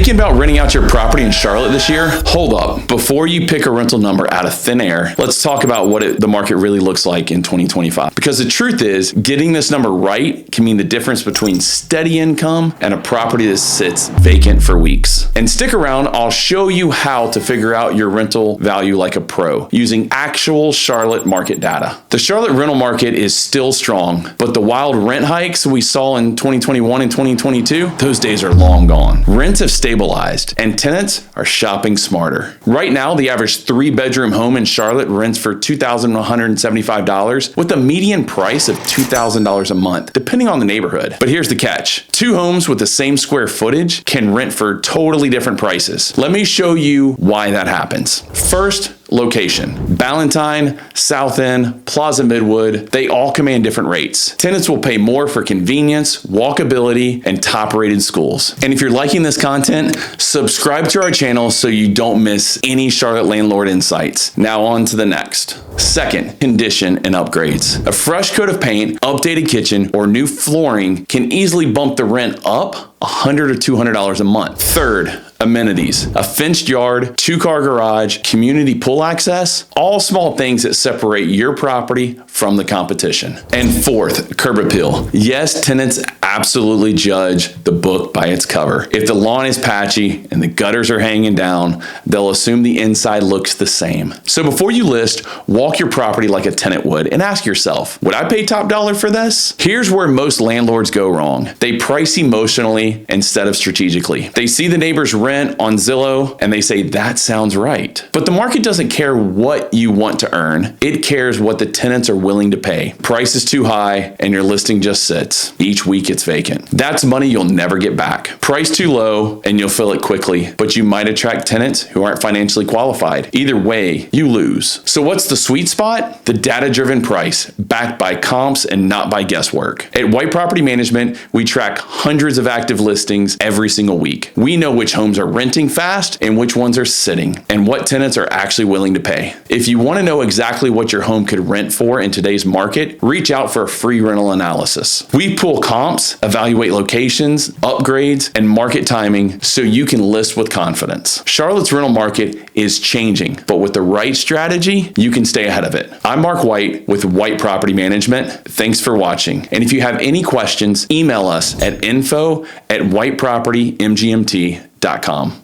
Thinking about renting out your property in Charlotte this year? Hold up. Before you pick a rental number out of thin air, let's talk about what the market really looks like in 2025. Because the truth is, getting this number right can mean the difference between steady income and a property that sits vacant for weeks. And stick around, I'll show you how to figure out your rental value like a pro using actual Charlotte market data. The Charlotte rental market is still strong, but the wild rent hikes we saw in 2021 and 2022, those days are long gone. Rents have stabilized and tenants are shopping smarter. Right now, the average 3-bedroom home in Charlotte rents for $2,175 with a median price of $2,000 a month, depending on the neighborhood. But here's the catch. 2 homes with the same square footage can rent for totally different prices. Let me show you why that happens. First, location. Ballantyne, South End, Plaza Midwood, they all command different rates. Tenants will pay more for convenience, walkability, and top-rated schools. And if you're liking this content, subscribe to our channel so you don't miss any Charlotte landlord insights. Now on to the next. Second, condition and upgrades. A fresh coat of paint, updated kitchen, or new flooring can easily bump the rent up $100 or $200 a month. Third, amenities. A fenced yard, 2-car garage, community pool access, all small things that separate your property from the competition. And fourth, curb appeal. Yes, tenants absolutely judge the book by its cover. If the lawn is patchy and the gutters are hanging down, they'll assume the inside looks the same. So before you list, walk your property like a tenant would and ask yourself, would I pay top dollar for this? Here's where most landlords go wrong. They price emotionally instead of strategically. They see the neighbor's rent on Zillow and they say, that sounds right. But the market doesn't care what you want to earn. It cares what the tenants are willing to pay. Price is too high and your listing just sits. Each week it's vacant. That's money you'll never get back. Price too low and you'll fill it quickly, but you might attract tenants who aren't financially qualified. Either way, you lose. So what's the sweet spot? The data-driven price, backed by comps and not by guesswork. At White Property Management, we track hundreds of active listings every single week. We know which homes are renting fast and which ones are sitting, and what tenants are actually willing to pay. If you want to know exactly what your home could rent for in today's market, reach out for a free rental analysis. We pull comps, evaluate locations, upgrades, and market timing so you can list with confidence. Charlotte's rental market is changing, but with the right strategy, you can stay ahead of it. I'm Mark White with White Property Management. Thanks for watching. And if you have any questions, email us at info@whitepropertymgmt.com.